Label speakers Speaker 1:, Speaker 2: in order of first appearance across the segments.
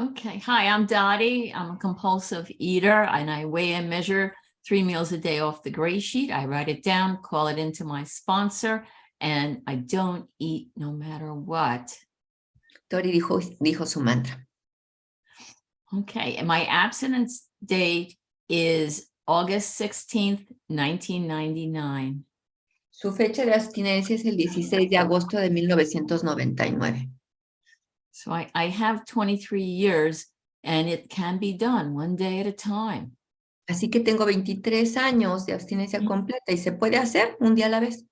Speaker 1: Okay, hi, I'm Dottie. I'm a compulsive eater and I weigh and measure 3 meals a day off the GreySheet. I write it down, call it into my sponsor, and I don't eat no matter what.
Speaker 2: Tori dijo su mantra.
Speaker 1: Okay, and my abstinence date is August 16th, 1999.
Speaker 2: Su fecha de abstinencia es el 16 de agosto de 1999.
Speaker 1: So I have 23 years and it can be done one day at a time.
Speaker 2: Así que tengo 23 años de abstinencia completa y se puede hacer un día a la vez.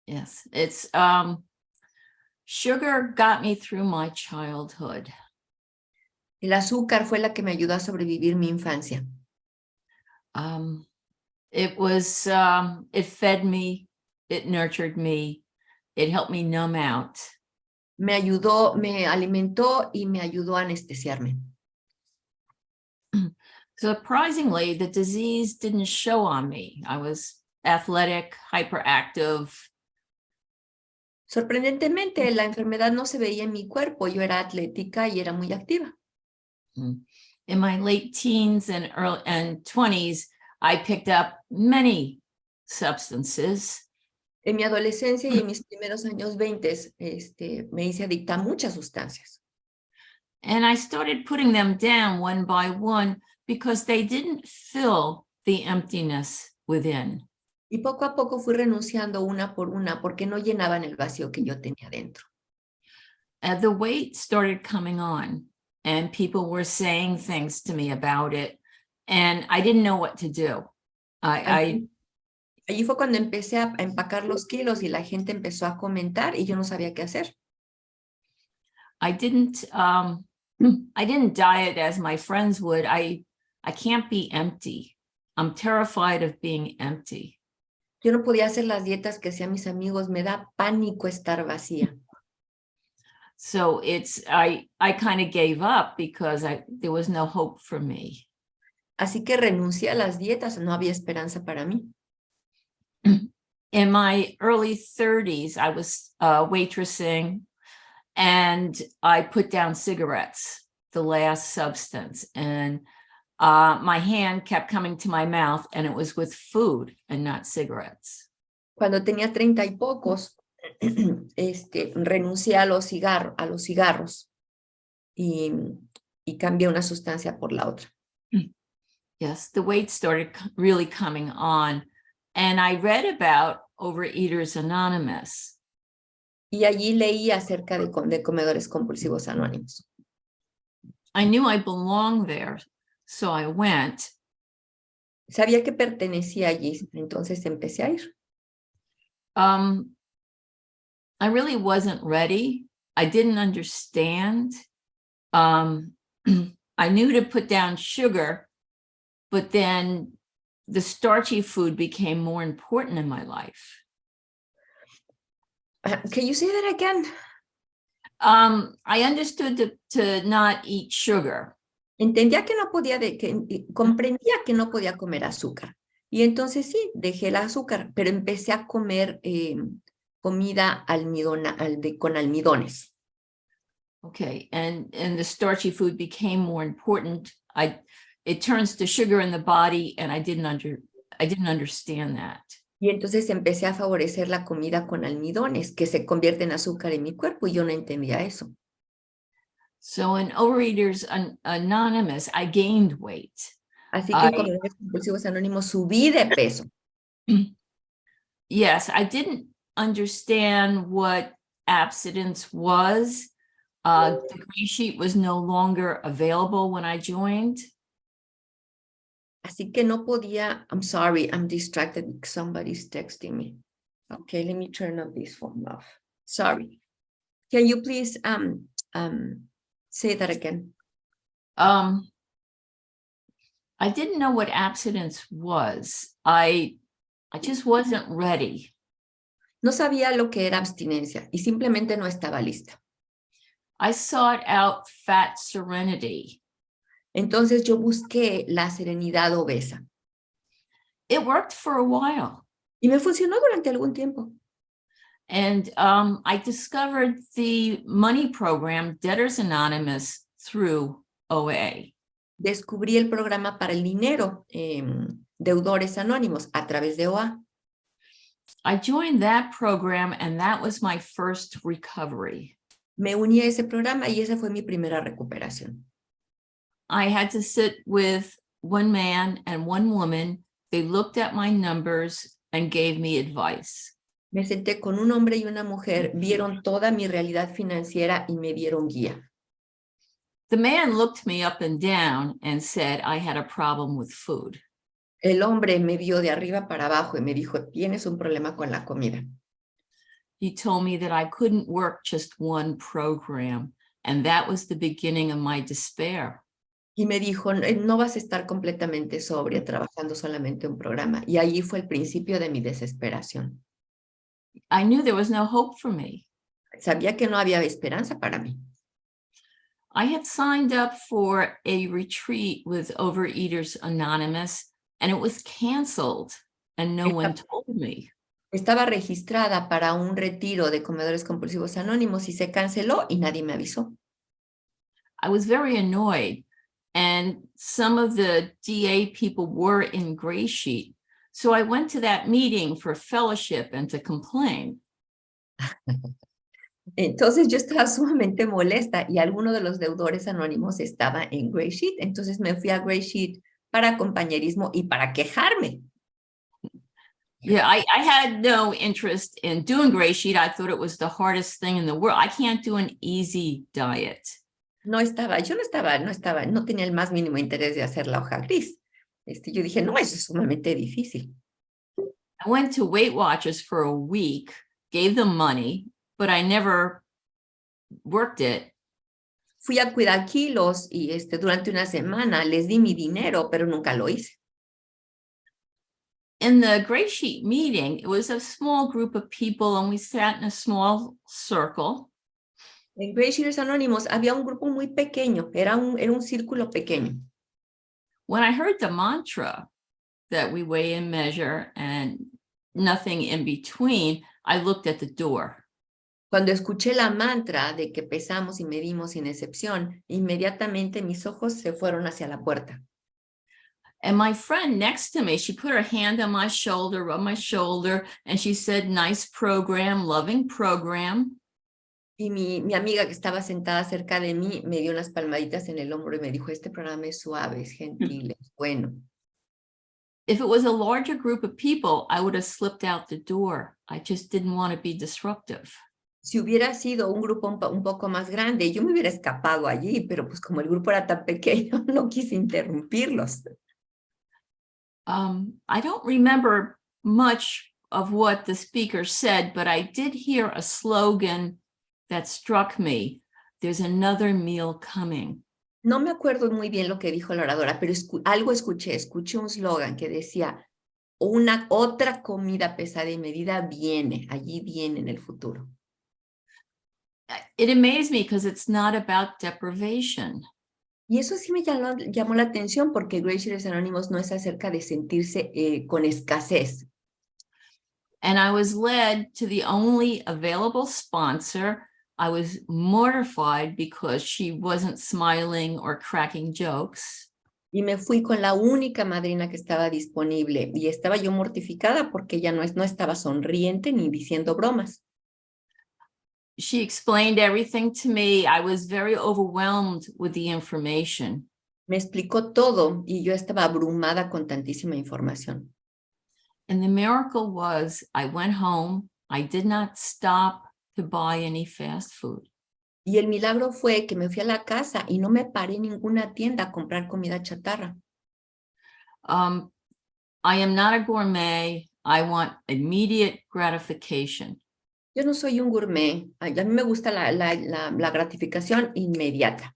Speaker 1: Yes, it's sugar got me through my childhood.
Speaker 2: El azúcar fue la que me ayudó a sobrevivir mi infancia.
Speaker 1: It fed me, it nurtured me, it helped me numb out.
Speaker 2: Me ayudó, me alimentó y me ayudó a anestesiarme.
Speaker 1: Surprisingly, the disease didn't show on me. I was athletic, hyperactive.
Speaker 2: Sorprendentemente, la enfermedad no se veía en mi cuerpo. Yo era atlética y era muy activa.
Speaker 1: In my late teens and early 20s, I picked up many substances.
Speaker 2: En mi adolescencia y en mis primeros años 20, me hice adicta a muchas sustancias.
Speaker 1: And I started putting them down one by one because they didn't fill the emptiness within.
Speaker 2: Y poco a poco fui renunciando una por una porque no llenaban el vacío que yo tenía dentro.
Speaker 1: The weight started coming on and people were saying things to me about it and I didn't know what to do.
Speaker 2: Allí fue cuando empecé a empacar los kilos y la gente empezó a comentar y yo no sabía qué hacer.
Speaker 1: I didn't diet as my friends would. I can't be empty. I'm terrified of being empty.
Speaker 2: Yo no podía hacer las dietas que hacían mis amigos. Me da pánico estar vacía.
Speaker 1: So I kind of gave up because there was no hope for me.
Speaker 2: Así que renuncié a las dietas. No había esperanza para mí.
Speaker 1: In my early 30s, I was waitressing and I put down cigarettes, the last substance, and my hand kept coming to my mouth and it was with food and not cigarettes.
Speaker 2: Cuando tenía 30 y pocos, renuncié a los cigarros y cambié una sustancia por la otra.
Speaker 1: Yes, the weight started really coming on. And I read about Overeaters Anonymous.
Speaker 2: Y allí leí acerca de comedores compulsivos anónimos.
Speaker 1: I knew I belonged there, so I went.
Speaker 2: Sabía que pertenecía allí, entonces empecé a ir.
Speaker 1: I really wasn't ready. I didn't understand. I knew to put down sugar, but then the starchy food became more important in my life.
Speaker 2: Can you say that again?
Speaker 1: I understood to not eat sugar.
Speaker 2: Entendía que no podía, comprendía que no podía comer azúcar. Y entonces sí, dejé el azúcar, pero empecé a comer comida con almidones.
Speaker 1: Okay, and the starchy food became more important. It turns to sugar in the body, and I didn't understand that.
Speaker 2: Y entonces empecé a favorecer la comida con almidones, que se convierte en azúcar en mi cuerpo, y yo no entendía eso.
Speaker 1: So in Overeaters Anonymous, I gained weight.
Speaker 2: Así que en Comedores Compulsivos Anónimos subí de peso.
Speaker 1: Yes, I didn't understand what abstinence was. The GreySheet was no longer available when I joined.
Speaker 2: Así que no podía, I'm sorry, I'm distracted because somebody's texting me. Okay, let me turn up this phone off. Sorry. Can you please say that again?
Speaker 1: I didn't know what abstinence was. I just wasn't ready.
Speaker 2: No sabía lo que era abstinencia y simplemente no estaba lista.
Speaker 1: I sought out fat serenity.
Speaker 2: Entonces yo busqué la serenidad obesa.
Speaker 1: It worked for a while.
Speaker 2: Y me funcionó durante algún tiempo.
Speaker 1: And I discovered the money program, Debtors Anonymous, through OA.
Speaker 2: Descubrí el programa para el dinero, deudores anónimos, a través de OA.
Speaker 1: I joined that program, and that was my first recovery.
Speaker 2: Me uní a ese programa y esa fue mi primera recuperación.
Speaker 1: I had to sit with one man and one woman. They looked at my numbers and gave me advice.
Speaker 2: Me senté con un hombre y una mujer, vieron toda mi realidad financiera y me dieron guía.
Speaker 1: The man looked me up and down and said I had a problem with food.
Speaker 2: El hombre me vio de arriba para abajo y me dijo, tienes un problema con la comida.
Speaker 1: He told me that I couldn't work just one program, and that was the beginning of my despair.
Speaker 2: Y me dijo, no vas a estar completamente sobria trabajando solamente un programa. Y allí fue el principio de mi desesperación.
Speaker 1: I knew there was no hope for me.
Speaker 2: Sabía que no había esperanza para mí.
Speaker 1: I had signed up for a retreat with Overeaters Anonymous, and it was canceled, and no one told me.
Speaker 2: Estaba registrada para un retiro de comedores compulsivos anónimos y se canceló y nadie me avisó.
Speaker 1: I was very annoyed, and some of the DA people were in GreySheet. So I went to that meeting for fellowship and to complain.
Speaker 2: Entonces yo estaba sumamente molesta y alguno de los deudores anónimos estaba en GreySheet. Entonces me fui a GreySheet para compañerismo y para quejarme.
Speaker 1: Yeah, I had no interest in doing GreySheet. I thought it was the hardest thing in the world. I can't do an easy diet.
Speaker 2: No tenía el más mínimo interés de hacer la hoja gris. Yo dije, no, eso es sumamente difícil.
Speaker 1: I went to Weight Watchers for a week, gave them money, but I never worked it.
Speaker 2: Fui a cuidar kilos y durante una semana les di mi dinero, pero nunca lo hice.
Speaker 1: In the GreySheet meeting, it was a small group of people and we sat in a small circle.
Speaker 2: En GreySheeters Anónimos había un grupo muy pequeño, era un círculo pequeño.
Speaker 1: When I heard the mantra that we weigh and measure and nothing in between, I looked at the door.
Speaker 2: Cuando escuché la mantra de que pesamos y medimos sin excepción, inmediatamente mis ojos se fueron hacia la puerta.
Speaker 1: And my friend next to me, she put her hand on my shoulder, rubbed my shoulder, and she said, nice program, loving program.
Speaker 2: Y mi amiga que estaba sentada cerca de mí me dio unas palmaditas en el hombro y me dijo, este programa es suave, es gentil, es bueno.
Speaker 1: If it was a larger group of people, I would have slipped out the door. I just didn't want to be disruptive.
Speaker 2: Si hubiera sido un grupo un poco más grande, yo me hubiera escapado allí, pero pues como el grupo era tan pequeño, no quise interrumpirlos.
Speaker 1: I don't remember much of what the speaker said, but I did hear a slogan that struck me. There's another meal coming.
Speaker 2: No me acuerdo muy bien lo que dijo la oradora, pero algo escuché un slogan que decía, otra comida pesada y medida viene, allí viene en el futuro.
Speaker 1: It amazed me because it's not about deprivation.
Speaker 2: Y eso sí me llamó la atención porque GreySheeters Anónimos no es acerca de sentirse con escasez.
Speaker 1: And I was led to the only available sponsor. I was mortified because she wasn't smiling or cracking jokes.
Speaker 2: Y me fui con la única madrina que estaba disponible y estaba yo mortificada porque ella no estaba sonriente ni diciendo bromas.
Speaker 1: She explained everything to me. I was very overwhelmed with the information.
Speaker 2: Me explicó todo y yo estaba abrumada con tantísima información.
Speaker 1: And the miracle was I went home. I did not stop to buy any fast food.
Speaker 2: Y el milagro fue que me fui a la casa y no me paré en ninguna tienda a comprar comida chatarra.
Speaker 1: I am not a gourmet. I want immediate gratification.
Speaker 2: Yo no soy un gourmet. A mí me gusta la gratificación inmediata.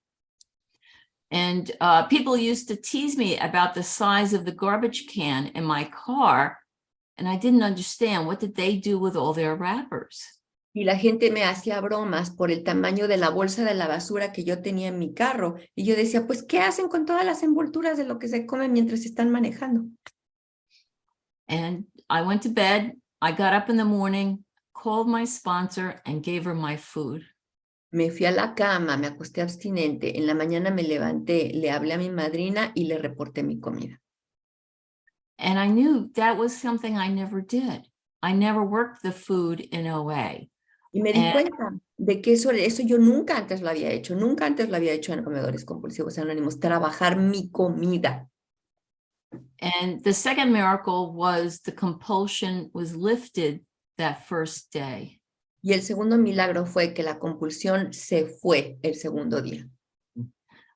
Speaker 1: And people used to tease me about the size of the garbage can in my car. And I didn't understand, what did they do with all their wrappers?
Speaker 2: Y la gente me hacía bromas por el tamaño de la bolsa de la basura que yo tenía en mi carro. Y yo decía, pues, ¿qué hacen con todas las envolturas de lo que se comen mientras están manejando?
Speaker 1: And I went to bed. I got up in the morning, called my sponsor, and gave her my food.
Speaker 2: Me fui a la cama, me acosté abstinente, en la mañana me levanté, le hablé a mi madrina y le reporté mi comida.
Speaker 1: And I knew that was something I never did. I never worked the food in OA.
Speaker 2: Y me di cuenta de que eso yo nunca antes lo había hecho, nunca antes lo había hecho en Comedores Compulsivos Anónimos, trabajar mi comida.
Speaker 1: And the second miracle was the compulsion was lifted that first day.
Speaker 2: Y el segundo milagro fue que la compulsión se fue el segundo día.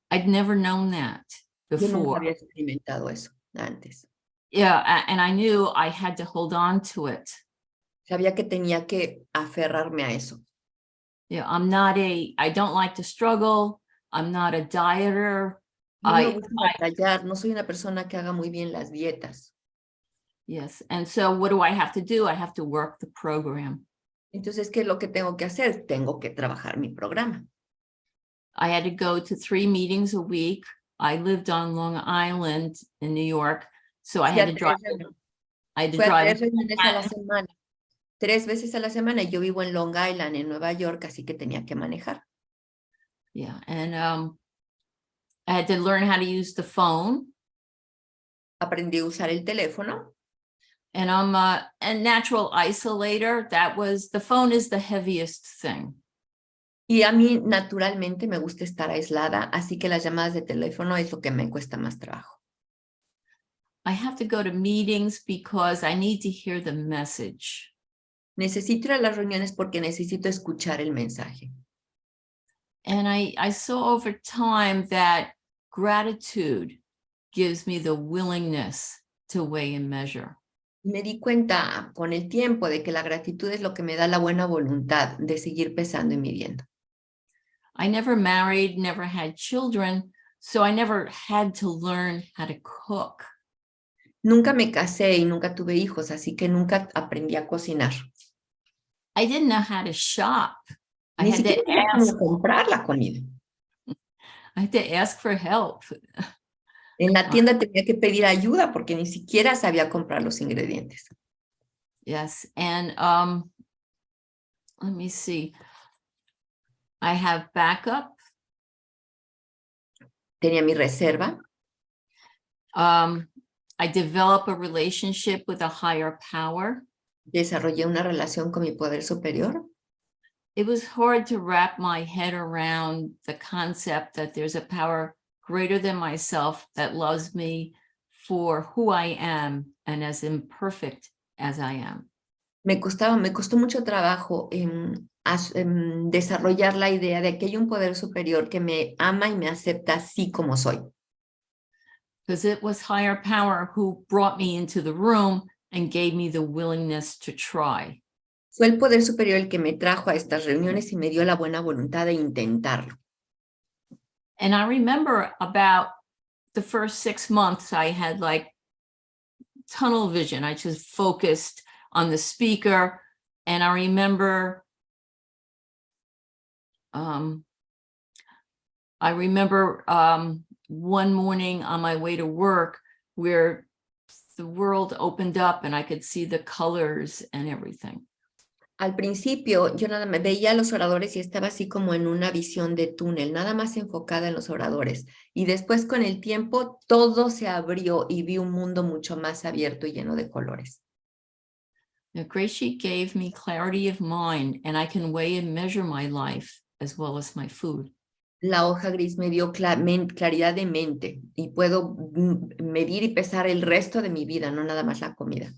Speaker 1: I'd never known that
Speaker 2: Yo nunca
Speaker 1: before.
Speaker 2: había experimentado eso antes.
Speaker 1: Yeah, and I knew I had to hold on to it.
Speaker 2: Sabía que tenía que aferrarme a eso.
Speaker 1: Yeah, I don't like to struggle. I'm not a dieter.
Speaker 2: No me gusta batallar, no soy una persona que haga muy bien las dietas.
Speaker 1: Yes, and so what do I have to do? I have to work the program.
Speaker 2: Entonces, ¿qué es lo que tengo que hacer? Tengo que trabajar mi programa.
Speaker 1: I had to go to 3 meetings a week. I lived on Long Island in New York, so I had to drive. I had to
Speaker 2: Fue a
Speaker 1: drive.
Speaker 2: 3 reuniones a la semana. 3 veces a la semana, y yo vivo en Long Island, en Nueva York, así que tenía que manejar.
Speaker 1: Yeah, and I had to learn how to use the phone.
Speaker 2: Aprendí a usar el teléfono.
Speaker 1: And I'm a natural isolator. The phone is the heaviest thing.
Speaker 2: Y a mí, naturalmente, me gusta estar aislada, así que las llamadas de teléfono es lo que me cuesta más trabajo.
Speaker 1: I have to go to meetings because I need to hear the message.
Speaker 2: Necesito ir a las reuniones porque necesito escuchar el mensaje.
Speaker 1: And I saw over time that gratitude gives me the willingness to weigh and measure.
Speaker 2: Me di cuenta con el tiempo de que la gratitud es lo que me da la buena voluntad de seguir pesando y midiendo.
Speaker 1: I never married, never had children, so I never had to learn how to cook.
Speaker 2: Nunca me casé y nunca tuve hijos, así que nunca aprendí a cocinar.
Speaker 1: I didn't know how to shop.
Speaker 2: Ni siquiera sabía cómo comprar la comida.
Speaker 1: I had to ask for help.
Speaker 2: En la tienda tenía que pedir ayuda porque ni siquiera sabía comprar los ingredientes.
Speaker 1: Yes, and let me see. I have backup.
Speaker 2: Tenía mi reserva.
Speaker 1: I develop a relationship with a higher power.
Speaker 2: Desarrollé una relación con mi poder superior.
Speaker 1: It was hard to wrap my head around the concept that there's a power greater than myself that loves me for who I am and as imperfect as I am.
Speaker 2: Me costó mucho trabajo desarrollar la idea de que hay un poder superior que me ama y me acepta así como soy.
Speaker 1: Because it was higher power who brought me into the room and gave me the willingness to try.
Speaker 2: Fue el poder superior el que me trajo a estas reuniones y me dio la buena voluntad de intentarlo.
Speaker 1: And I remember about the first 6 months, I had like tunnel vision. I just focused on the speaker. And I remember, one morning on my way to work where the world opened up and I could see the colors and everything.
Speaker 2: Al principio yo nada más veía a los oradores y estaba así como en una visión de túnel, nada más enfocada en los oradores. Y después con el tiempo todo se abrió y vi un mundo mucho más abierto y lleno de colores.
Speaker 1: The GreySheet gave me clarity of mind and I can weigh and measure my life as well as my food.
Speaker 2: La hoja gris me dio claridad de mente y puedo medir y pesar el resto de mi vida, no nada más la comida.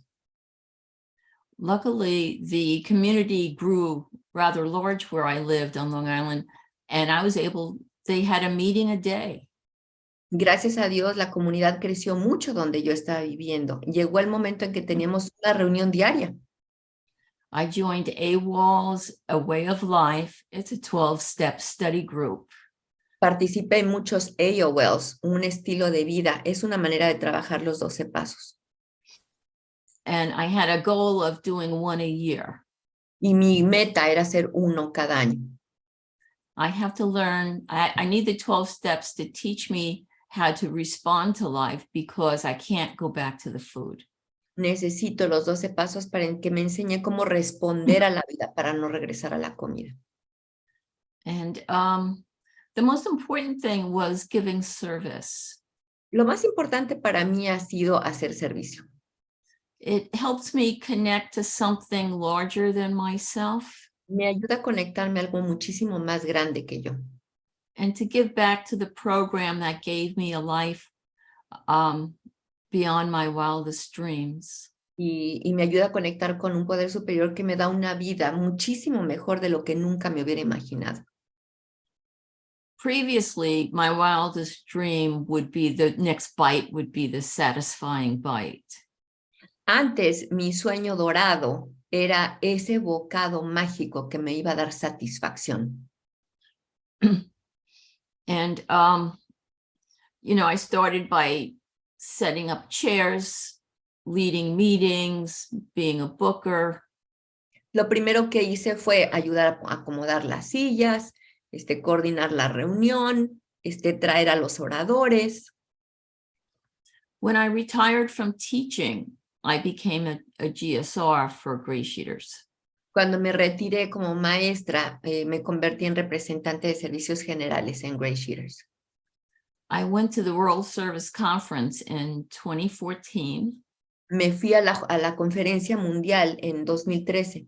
Speaker 1: Luckily, the community grew rather large where I lived on Long Island, and they had a meeting a day.
Speaker 2: Gracias a Dios, la comunidad creció mucho donde yo estaba viviendo. Llegó el momento en que teníamos una reunión diaria.
Speaker 1: I joined AWOL's A Way of Life. It's a 12-step study group.
Speaker 2: Participé en muchos AOLs, un estilo de vida. Es una manera de trabajar los 12 pasos.
Speaker 1: And I had a goal of doing one a year.
Speaker 2: Y mi meta era hacer uno cada año.
Speaker 1: I have to learn, I need the 12 steps to teach me how to respond to life because I can't go back to the food.
Speaker 2: Necesito los 12 pasos para que me enseñe cómo responder a la vida para no regresar a la comida.
Speaker 1: And the most important thing was giving service.
Speaker 2: Lo más importante para mí ha sido hacer servicio.
Speaker 1: It helps me connect to something larger than myself
Speaker 2: Me ayuda a conectarme a algo muchísimo más grande que yo.
Speaker 1: and to give back to the program that gave me a life beyond my wildest dreams.
Speaker 2: Y me ayuda a conectar con un poder superior que me da una vida muchísimo mejor de lo que nunca me hubiera imaginado.
Speaker 1: Previously, my wildest dream would be the next bite would be the satisfying bite.
Speaker 2: Antes, mi sueño dorado era ese bocado mágico que me iba a dar satisfacción.
Speaker 1: And, you know, I started by setting up chairs, leading meetings, being a booker.
Speaker 2: Lo primero que hice fue ayudar a acomodar las sillas, coordinar la reunión, traer a los oradores.
Speaker 1: When I retired from teaching, I became a GSR for GreySheeters.
Speaker 2: Cuando me retiré como maestra, me convertí en representante de servicios generales en GreySheeters.
Speaker 1: I went to the World Service Conference in 2014.
Speaker 2: Me fui a la conferencia mundial en 2013.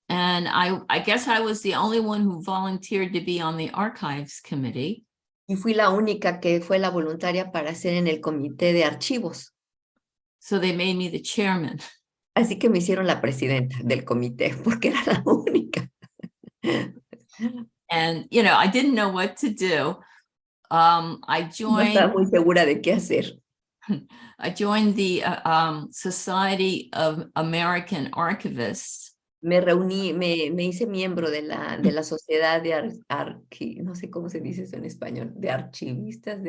Speaker 1: And I guess I was the only one who volunteered to be on the archives committee.
Speaker 2: Y fui la única que fue la voluntaria para ser en el comité de archivos.
Speaker 1: So they made me the chairman.
Speaker 2: Así que me hicieron la presidenta del comité porque era la única.
Speaker 1: And, you know, I didn't know what to do. I
Speaker 2: No estaba
Speaker 1: joined,
Speaker 2: muy segura de qué hacer.
Speaker 1: I joined the Society of American Archivists.
Speaker 2: Me reuní, me hice miembro de la sociedad de no sé cómo se dice eso en español, de archivistas,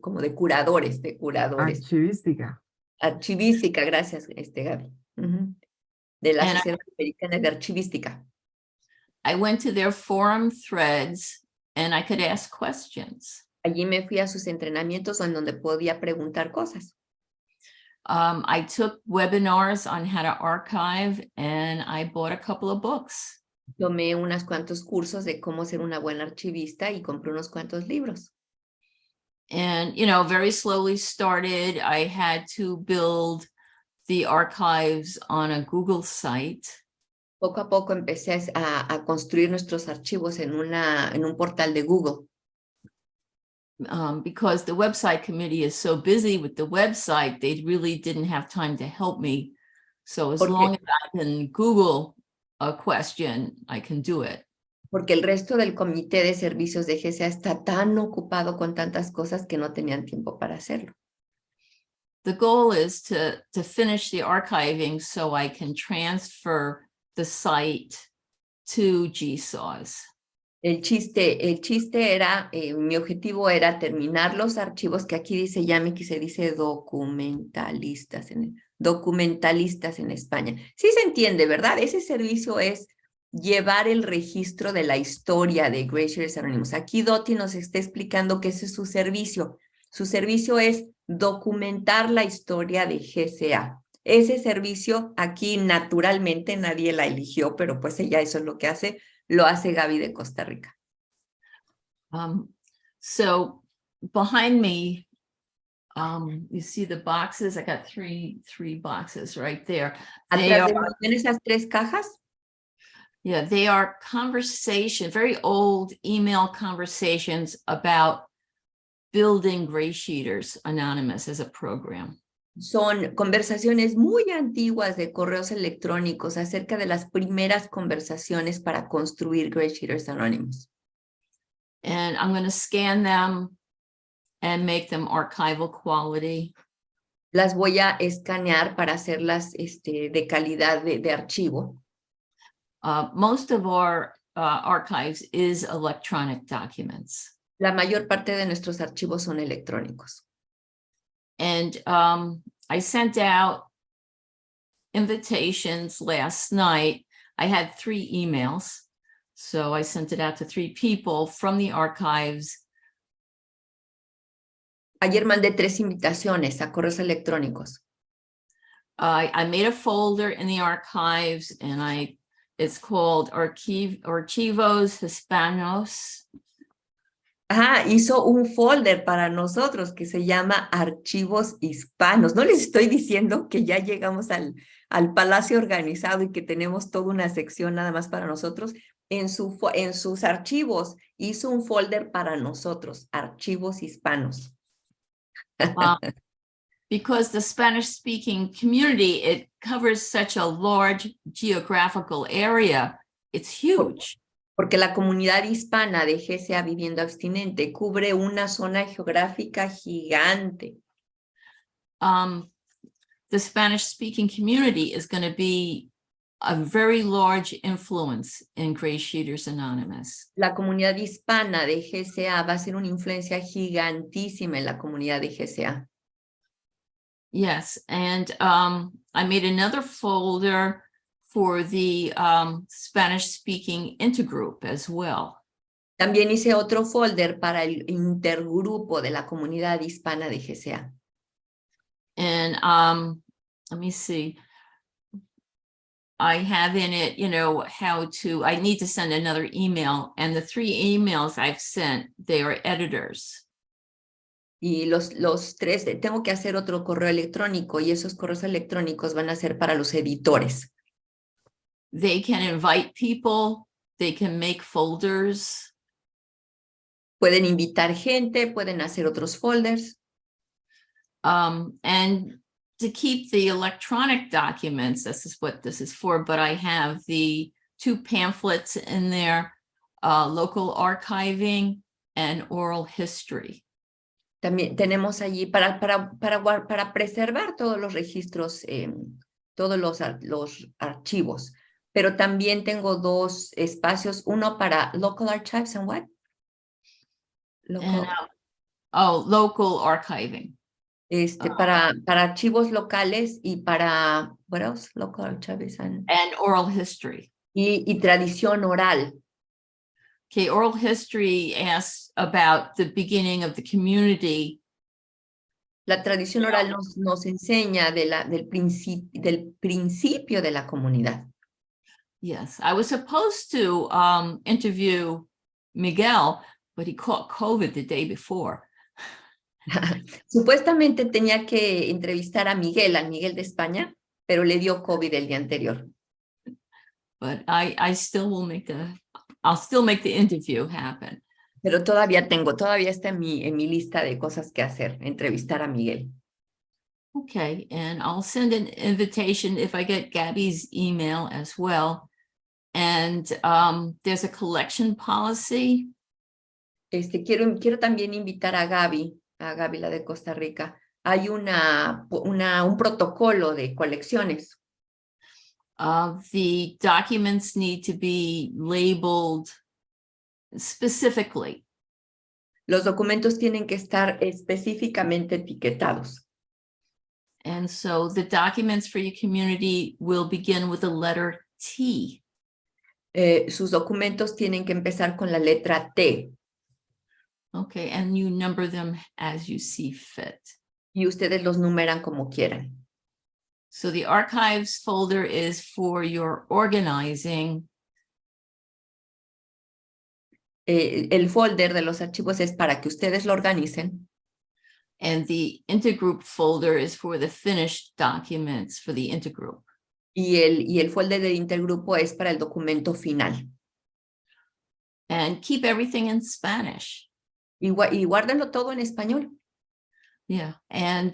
Speaker 2: como de curadores.
Speaker 3: Archivística.
Speaker 2: Archivística, gracias, Gaby. De la
Speaker 1: And
Speaker 2: Sociedad Americana de Archivística.
Speaker 1: I went to their forum threads and I could ask questions.
Speaker 2: Allí me fui a sus entrenamientos en donde podía preguntar cosas.
Speaker 1: I took webinars on how to archive and I bought a couple of books.
Speaker 2: Tomé unos cuantos cursos de cómo ser una buena archivista y compré unos cuantos libros.
Speaker 1: And, you know, very slowly started. I had to build the archives on a Google site.
Speaker 2: Poco a poco empecé a construir nuestros archivos en un portal de Google.
Speaker 1: Because the website committee is so busy with the website, they really didn't have time to help me. So as long as I can Google a question, I can do it.
Speaker 2: Porque el resto del comité de servicios de GSA está tan ocupado con tantas cosas que no tenían tiempo para hacerlo.
Speaker 1: The goal is to finish the archiving so I can transfer the site to GSAWs.
Speaker 2: El chiste era, mi objetivo era terminar los archivos que aquí dice Yami, que se dice documentalistas en España. Sí se entiende, ¿verdad? Ese servicio es llevar el registro de la historia de GreySheeters Anónimos. Aquí DOTTIE nos está explicando que ese es su servicio. Su servicio es documentar la historia de GSA. Ese servicio aquí naturalmente nadie la eligió, pero pues ella eso es lo que hace. Lo hace Gaby de Costa Rica.
Speaker 1: So behind me, you see the boxes. I got three boxes right there.
Speaker 2: Atrás de mí, ¿ven esas 3 cajas?
Speaker 1: Yeah, they are conversation, very old email conversations about building GreySheeters Anonymous as a program.
Speaker 2: Son conversaciones muy antiguas de correos electrónicos acerca de las primeras conversaciones para construir GreySheeters Anónimos.
Speaker 1: And I'm going to scan them and make them archival quality.
Speaker 2: Las voy a escanear para hacerlas de calidad de archivo.
Speaker 1: Most of our archives is electronic documents.
Speaker 2: La mayor parte de nuestros archivos son electrónicos.
Speaker 1: And I sent out invitations last night. I had 3 emails. So I sent it out to 3 people from the archives.
Speaker 2: Ayer mandé 3 invitaciones a correos electrónicos.
Speaker 1: I made a folder in the archives and I It's called Archivos Hispanos.
Speaker 2: Ajá, hizo un folder para nosotros que se llama Archivos Hispanos. No les estoy diciendo que ya llegamos al Palacio organizado y que tenemos toda una sección nada más para nosotros. En sus archivos hizo un folder para nosotros, Archivos Hispanos.
Speaker 1: Because the Spanish-speaking community, it covers such a large geographical area. It's huge.
Speaker 2: Porque la comunidad hispana de GSA Viviendo Abstinente cubre una zona geográfica gigante.
Speaker 1: The Spanish-speaking community is going to be a very large influence in GreySheeters Anonymous.
Speaker 2: La comunidad hispana de GSA va a ser una influencia gigantísima en la comunidad de GSA.
Speaker 1: Yes, and I made another folder for the Spanish-speaking intergroup as well.
Speaker 2: También hice otro folder para el intergrupo de la comunidad hispana de GSA.
Speaker 1: And let me see. I have in it, you know, I need to send another email, and the 3 emails I've sent, they are editors.
Speaker 2: Y los 3, tengo que hacer otro correo electrónico y esos correos electrónicos van a ser para los editores.
Speaker 1: They can invite people, they can make folders.
Speaker 2: Pueden invitar gente, pueden hacer otros folders.
Speaker 1: And to keep the electronic documents, this is what this is for, but I have the 2 pamphlets in there, local archiving and oral history.
Speaker 2: También tenemos allí para preservar todos los registros, todos los archivos. Pero también tengo 2 espacios, uno para local archives and what?
Speaker 1: Local. And, local archiving.
Speaker 2: Para archivos locales y para, what else? Local archives and
Speaker 1: oral history.
Speaker 2: Y tradición oral.
Speaker 1: Okay, oral history asks about the beginning of the community.
Speaker 2: La tradición oral nos enseña del principio de la comunidad.
Speaker 1: Yes, I was supposed to interview Miguel, but he caught COVID the day before.
Speaker 2: Supuestamente tenía que entrevistar a Miguel, al Miguel de España, pero le dio COVID el día anterior.
Speaker 1: But I still will I'll still make the interview happen.
Speaker 2: Pero todavía está en mi lista de cosas que hacer, entrevistar a Miguel.
Speaker 1: Okay, and I'll send an invitation if I get Gabby's email as well. And there's a collection policy.
Speaker 2: Quiero también invitar a Gaby, la de Costa Rica. Hay un protocolo de colecciones.
Speaker 1: The documents need to be labeled specifically.
Speaker 2: Los documentos tienen que estar específicamente etiquetados.
Speaker 1: And so the documents for your community will begin with the letter T.
Speaker 2: Sus documentos tienen que empezar con la letra T.
Speaker 1: Okay, and you number them as you see fit.
Speaker 2: Y ustedes los numeran como quieran.
Speaker 1: So the archives folder is for your organizing.
Speaker 2: El folder de los archivos es para que ustedes lo organicen.
Speaker 1: And the intergroup folder is for the finished documents for the intergroup.
Speaker 2: Y el folder del intergrupo es para el documento final.
Speaker 1: And keep everything in Spanish.
Speaker 2: Y guárdenlo todo en español.
Speaker 1: Yeah, and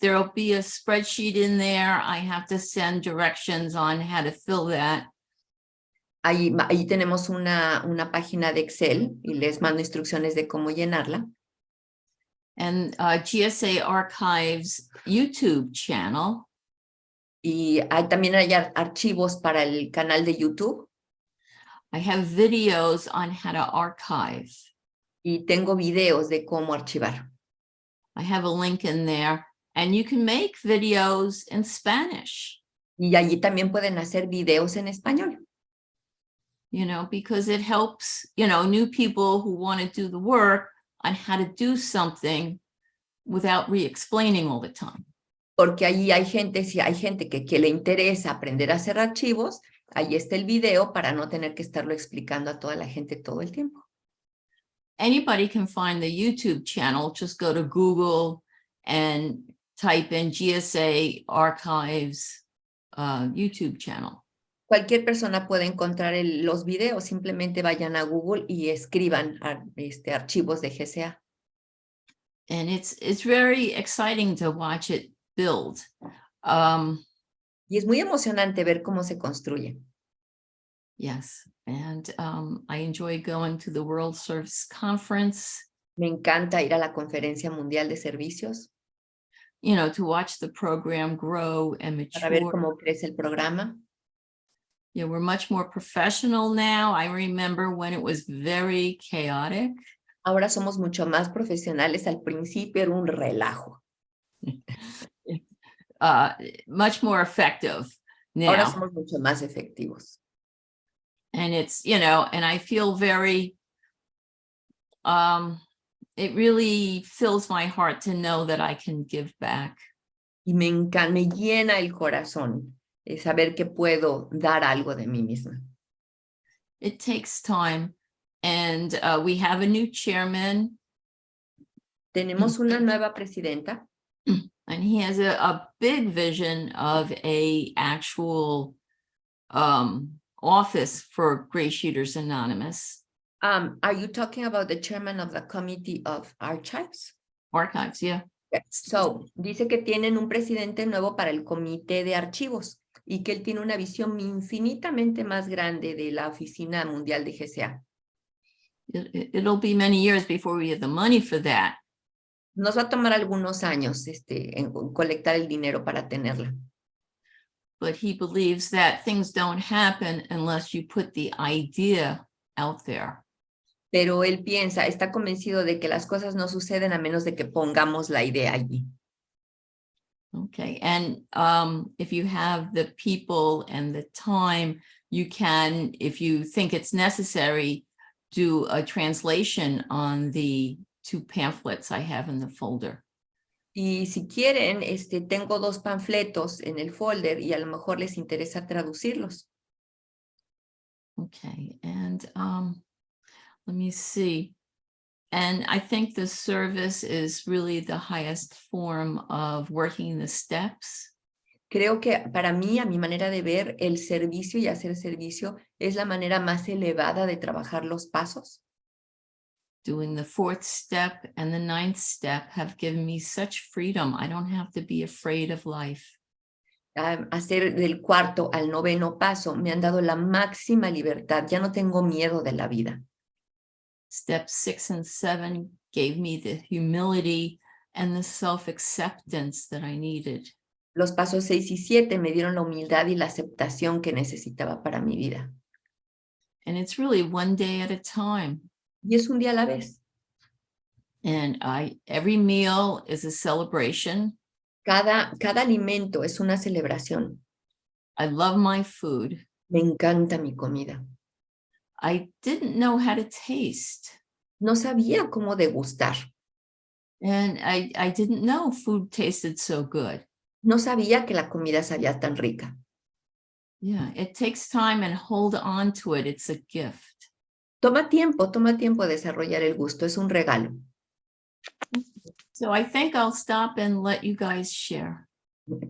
Speaker 1: there'll be a spreadsheet in there. I have to send directions on how to fill that.
Speaker 2: Ahí tenemos una página de Excel y les mando instrucciones de cómo llenarla.
Speaker 1: And GSA Archives YouTube channel.
Speaker 2: Y también hay archivos para el canal de YouTube.
Speaker 1: I have videos on how to archive.
Speaker 2: Y tengo videos de cómo archivar.
Speaker 1: I have a link in there, and you can make videos in Spanish.
Speaker 2: Y allí también pueden hacer videos en español.
Speaker 1: You know, because it helps, you know, new people who want to do the work on how to do something without re-explaining all the time.
Speaker 2: Porque allí hay gente que le interesa aprender a hacer archivos ahí está el video para no tener que estarlo explicando a toda la gente todo el tiempo.
Speaker 1: Anybody can find the YouTube channel. Just go to Google and type in GSA Archives YouTube channel.
Speaker 2: Cualquier persona puede encontrar los videos, simplemente vayan a Google y escriban archivos de GSA.
Speaker 1: And it's very exciting to watch it build.
Speaker 2: Y es muy emocionante ver cómo se construye.
Speaker 1: Yes, and I enjoy going to the World Service Conference.
Speaker 2: Me encanta ir a la Conferencia Mundial de Servicios
Speaker 1: You know, to watch the program grow and
Speaker 2: para ver
Speaker 1: mature.
Speaker 2: cómo crece el programa.
Speaker 1: Yeah, we're much more professional now. I remember when it was very chaotic.
Speaker 2: Ahora somos mucho más profesionales. Al principio era un relajo.
Speaker 1: Much more effective
Speaker 2: Ahora
Speaker 1: now.
Speaker 2: somos mucho más efectivos.
Speaker 1: And it's, you know, and I feel very, it really fills my heart to know that I can give back.
Speaker 2: Y me llena el corazón saber que puedo dar algo de mí misma.
Speaker 1: It takes time. And we have a new chairman.
Speaker 2: Tenemos una nueva presidenta.
Speaker 1: And he has a big vision of a actual office for GreySheeters Anonymous.
Speaker 2: Are you talking about the chairman of the Committee of Archives?
Speaker 1: Archives, yeah.
Speaker 2: Yes. So, dice que tienen un presidente nuevo para el Comité de Archivos y que él tiene una visión infinitamente más grande de la Oficina Mundial de GSA.
Speaker 1: It'll be many years before we have the money for that.
Speaker 2: Nos va a tomar algunos años en colectar el dinero para tenerla.
Speaker 1: But he believes that things don't happen unless you put the idea out there.
Speaker 2: Pero él está convencido de que las cosas no suceden a menos de que pongamos la idea allí.
Speaker 1: Okay, and if you have the people and the time, you can, if you think it's necessary, do a translation on the 2 pamphlets I have in the folder.
Speaker 2: Y si quieren, tengo 2 panfletos en el folder y a lo mejor les interesa traducirlos.
Speaker 1: Okay, and let me see. And I think the service is really the highest form of working the steps.
Speaker 2: Creo que para mí, a mi manera de ver, el servicio y hacer servicio es la manera más elevada de trabajar los pasos.
Speaker 1: Doing the 4th step and the 9th step have given me such freedom. I don't have to be afraid of life.
Speaker 2: Hacer del 4º al 9º paso me han dado la máxima libertad. Ya no tengo miedo de la vida.
Speaker 1: Steps 6 and 7 gave me the humility and the self-acceptance that I needed.
Speaker 2: Los pasos 6 y 7 me dieron la humildad y la aceptación que necesitaba para mi vida.
Speaker 1: And it's really one day at a time.
Speaker 2: Y es un día a la vez.
Speaker 1: And every meal is a celebration.
Speaker 2: Cada alimento es una celebración.
Speaker 1: I love my food.
Speaker 2: Me encanta mi comida.
Speaker 1: I didn't know how to taste.
Speaker 2: No sabía cómo degustar.
Speaker 1: And I didn't know food tasted so good.
Speaker 2: No sabía que la comida sabía tan rica.
Speaker 1: Yeah, it takes time and hold on to it. It's a gift.
Speaker 2: Toma tiempo desarrollar el gusto. Es un regalo.
Speaker 1: So I think I'll stop and let you guys share.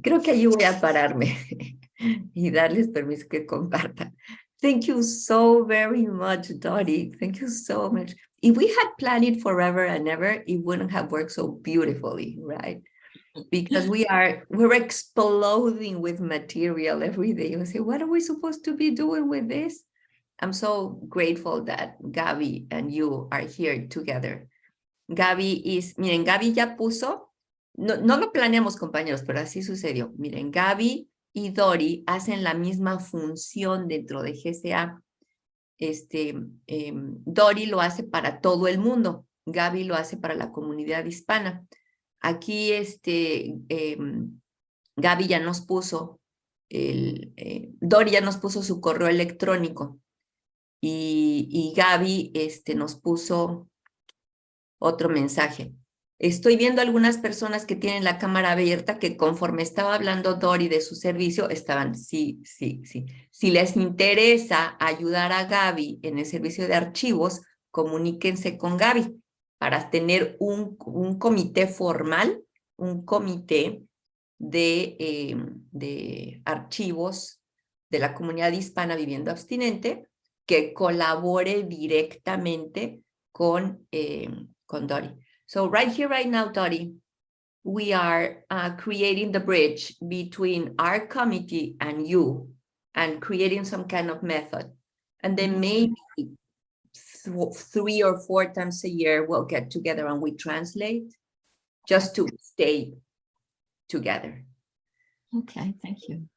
Speaker 2: Creo que allí voy a pararme y darles permiso que compartan. Thank you so very much, Dottie. Thank you so much. If we had planned it forever and ever, it wouldn't have worked so beautifully, right? Because we're exploding with material every day. We say, what are we supposed to be doing with this? I'm so grateful that Gaby and you are here together. Miren, Gaby ya puso, no lo planeamos, compañeros, pero así sucedió. Miren, Gaby y Dori hacen la misma función dentro de GSA. Dori lo hace para todo el mundo. Gaby lo hace para la comunidad hispana. Aquí Gaby ya nos puso, Dori ya nos puso su correo electrónico y Gaby nos puso otro mensaje. Estoy viendo algunas personas que tienen la cámara abierta que conforme estaba hablando Dori de su servicio, estaban, sí. Si les interesa ayudar a Gaby en el servicio de archivos, comuníquense con Gaby para tener un comité formal, un comité de archivos de la comunidad hispana Viviendo Abstinente que colabore directamente con Dori. So right here, right now, Dottie, we are creating the bridge between our committee and you and creating some kind of method. And then maybe 3 or 4 times a year, we'll get together and we translate just to stay together.
Speaker 1: Okay, thank you.